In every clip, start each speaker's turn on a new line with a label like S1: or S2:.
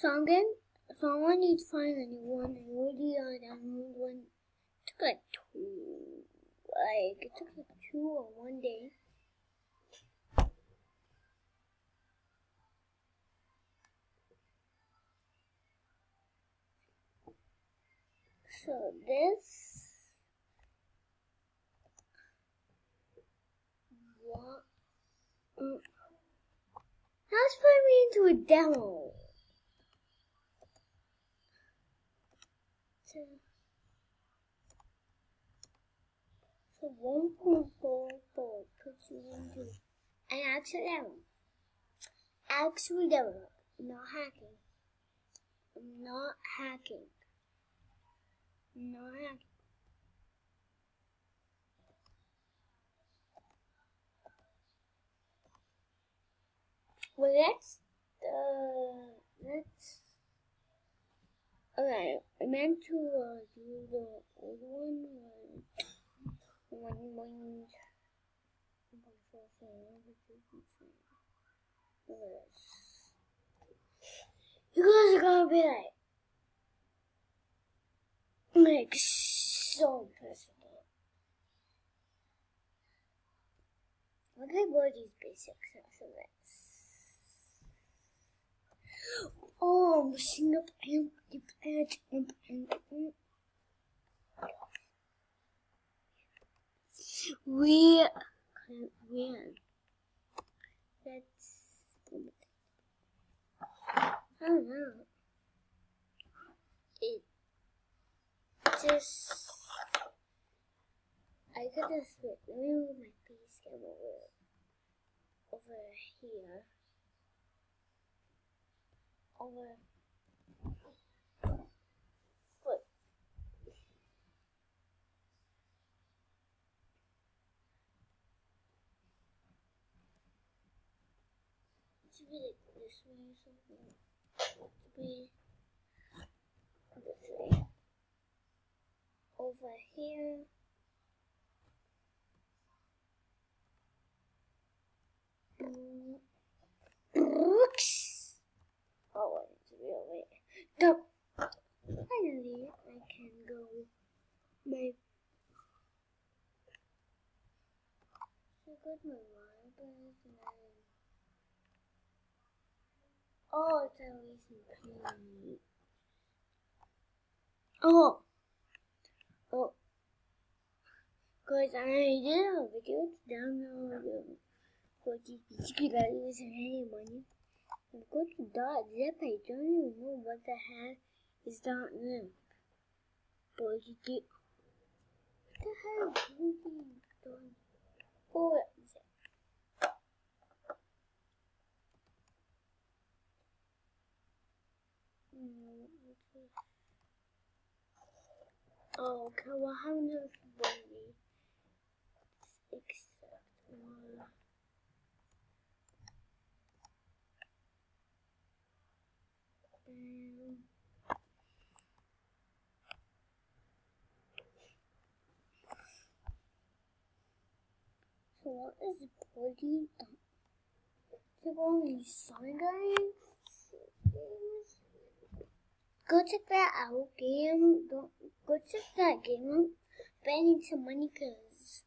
S1: So I need to find a new one. I already downloaded one. It took like two or one day. So this what? Let's put me into a demo. So 1.44 puts you into an actual demo. Not hacking. I'm not hacking. Not hacking. Well, okay, I meant to do the old one. You guys are gonna be like so pissed off. Okay, what are these basics of this? Oh, machine up and we can win. That's I don't know. It just I could just wait. Let me move my face cam over here. Over. Look. To be like this way or something. To be this way. Over here. Oh, it's real way. No. Finally, I can go. So good, my marbles and then. Oh, it's always in pain. Oh. Guys, I did a video to download for GPG values and any money. And go to .zip. I don't even know what the heck is .zip. But you do. What the hell is being done? Oh, zip. Oh, okay. Well, how many body? Except one. So what is body? To go on these song guys. Go check that out. Go check that game out. But I need some money because.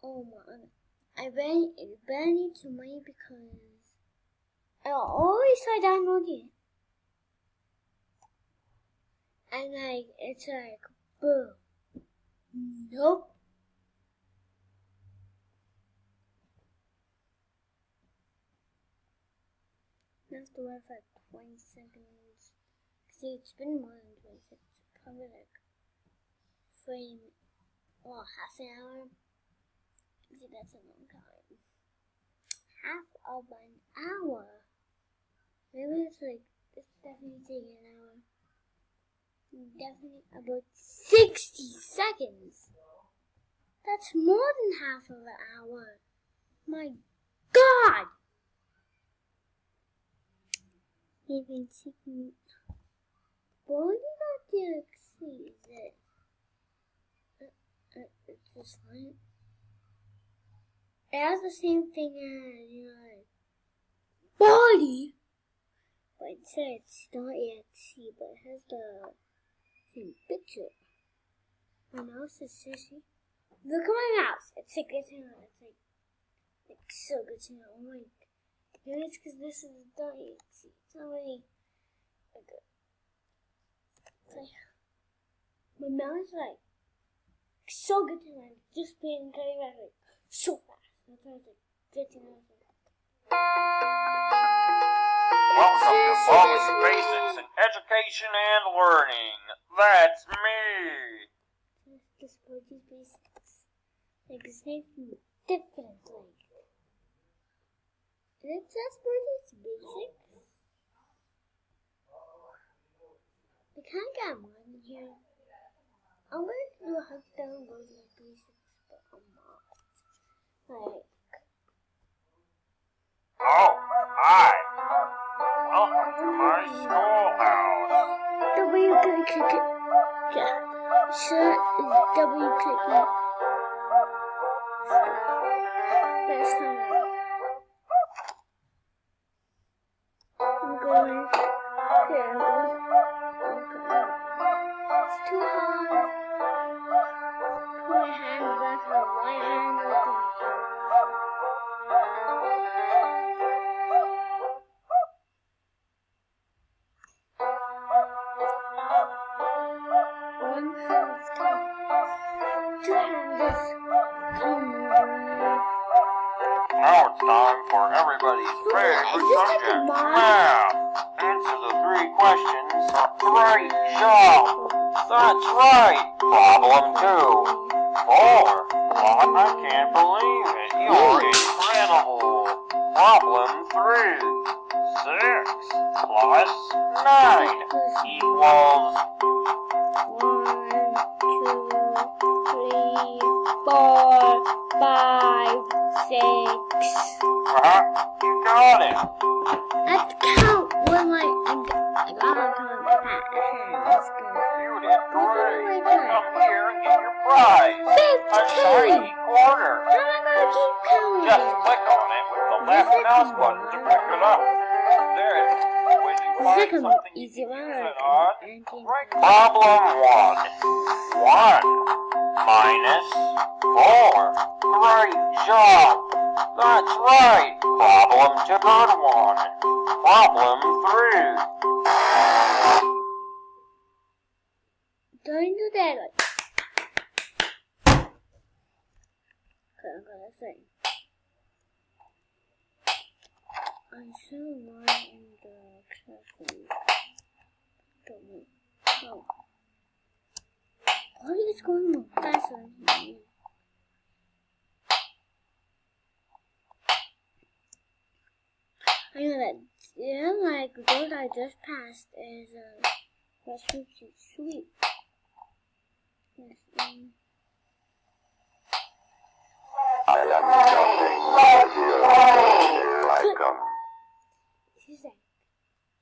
S1: Oh my god. I bet need some money because I always try downloading it. And it's like, boom. Nope. I have to wait for like 20 seconds. See, it's been more than 20 seconds. Probably like half an hour. See, that's a long time. Half of an hour. Maybe it's definitely taking an hour. Definitely about 60 seconds. That's more than half of an hour. My God! Even taking. What did I do? See this? It's just fine. It has the same thing as, body. it says not yet see, but it has the same picture. My mouse is sissy. Look at my mouse. It's like so good to know. I'm like, maybe it's because this is not yet see. It's not really good. It's like my mouse is like so good to know. Just being cutting back like so fast. That's why it's like good to know.
S2: Welcome to Molly's Basics in Education and Learning. That's me.
S1: The Sporty Basics. Like his name different. Like it's a Sporty Basics. I can't get more in here. I'm going to do a hug down and go to the basics, but I'm not. Like.
S2: Oh, hi. Welcome to my schoolhouse.
S1: W click it. Yeah. Sure is W clicking. That's not right. I'm going carefully. Okay. It's too hard. Put my hand back on my right hand.
S2: Now it's time for everybody's favorite subject, math. Answer the 3 questions. Great job. That's right. Problem 2. 4. I can't believe it. You're incredible. Problem 3. 6 plus 9 equals
S1: 1, 2, 3, 4, 5, 6.
S2: You got it.
S1: Let's count with my hands.
S2: You did great. Come here and get your prize.
S1: 15.
S2: A shiny quarter.
S1: How am I going to keep counting?
S2: Just click on it with the left mouse button to pick it up. Then, when you find something you
S1: easy one.
S2: use it on, write problem 1. 1 minus 4. Great job. That's right. Problem 2. Good one. Problem 3.
S1: Don't do that. Okay, I'm gonna say. I saw one in the classroom. Don't know. Oh. Why is going more faster than me? I know that. Yeah, like those I just passed is recipe sweet.
S3: I am coming.
S1: She's like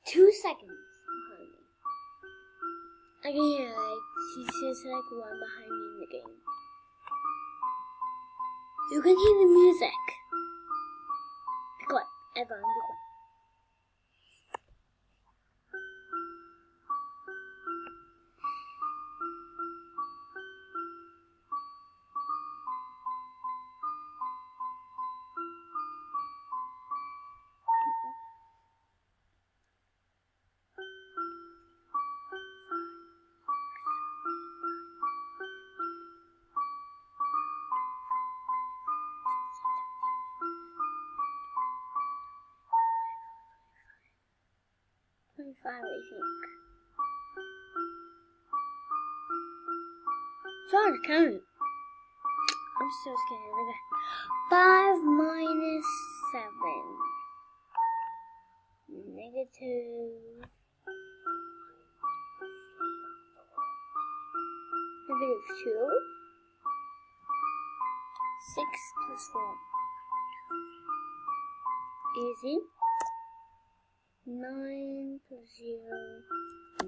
S1: 2 seconds behind me. I can hear she's just like one behind me in the game. You can hear the music. Be quiet, everyone, be quiet. I think. It's hard to count. I'm so scared. Look at 5 minus 7. Negative. Negative 2. 6 plus 4. Easy. 9 plus 0.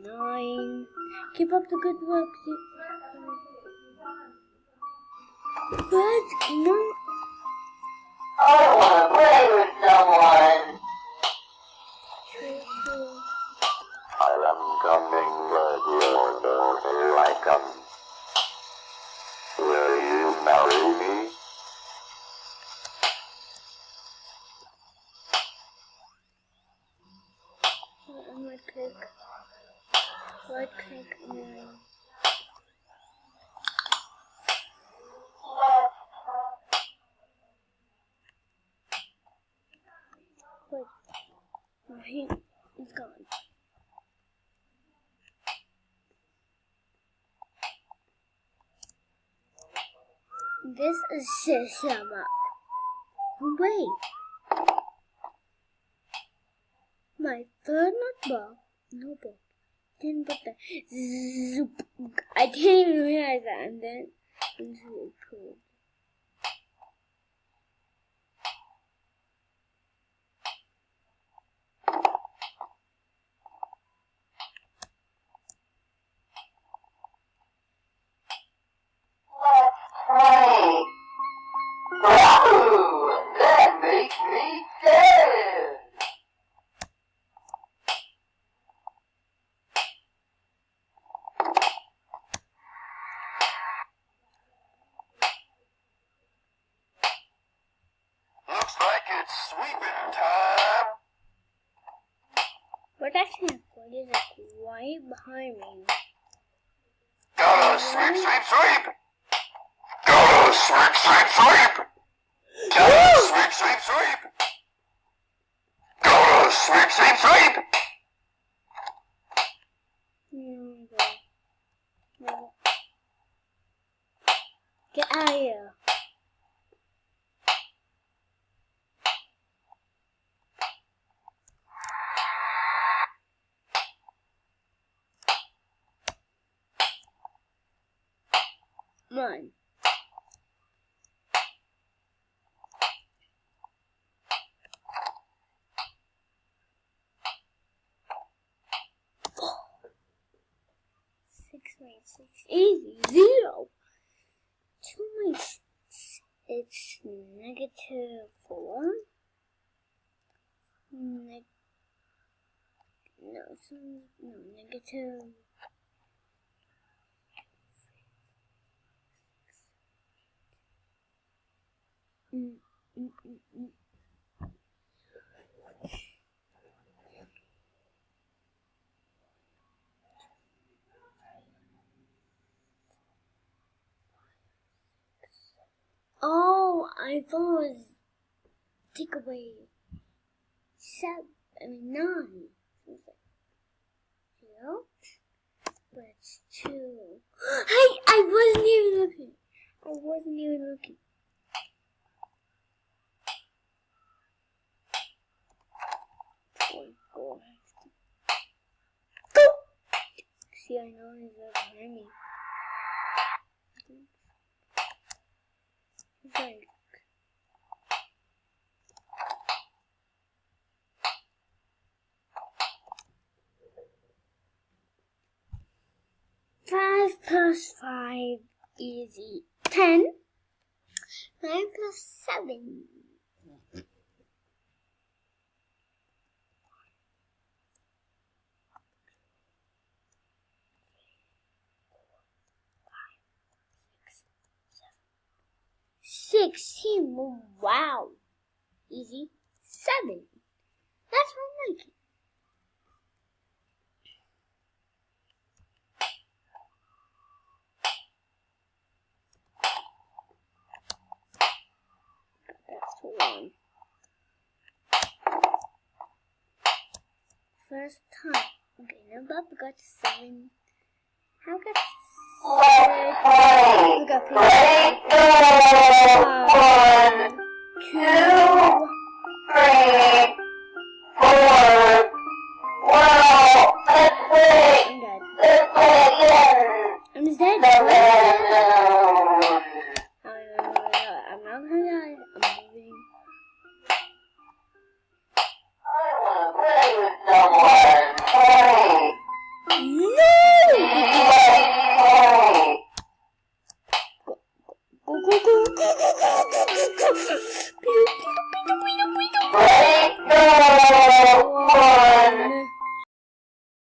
S1: 9. Keep up the good work. But no.
S3: I want to play with someone.
S1: 2, 2.
S3: I am coming, but you're here I come. Will you marry me?
S1: I'm gonna click right click and then wait, my heat is gone. This is Shishama. Wait. My third notebook. Didn't put the zoop. I didn't even realize that, and then it's really cool.
S4: Hey! Wahoo! That makes me scared! Looks like it's sweeping time.
S1: What's actually what is it right behind me?
S4: Gotta sweep, sweep, sweep! Gotta sweep, sweep, sweep! Gotta sweep, sweep, sweep! Gotta sweep, sweep, sweep!
S1: Get out of here. Come on. Easy. 0. 2 minus 6. It's negative 4. Negative. Oh, I thought it was take away 9. So it's like 0, but it's 2. Hey, I wasn't even looking. Go. See, I know he's right behind me. Like 5 plus 5 easy 10. 9 plus 7. Wow. Easy 7. That's what I like. That's 1. First time. Okay, now Bob got 7. How got 6? We got 1, 2,
S4: 3, 4. Wow, let's play!
S1: I'm dead.
S4: Let's play again!
S1: I'm just dead.
S4: No,
S1: I'm not gonna die. I'm moving.
S4: I wanna play with someone. Play!
S1: No!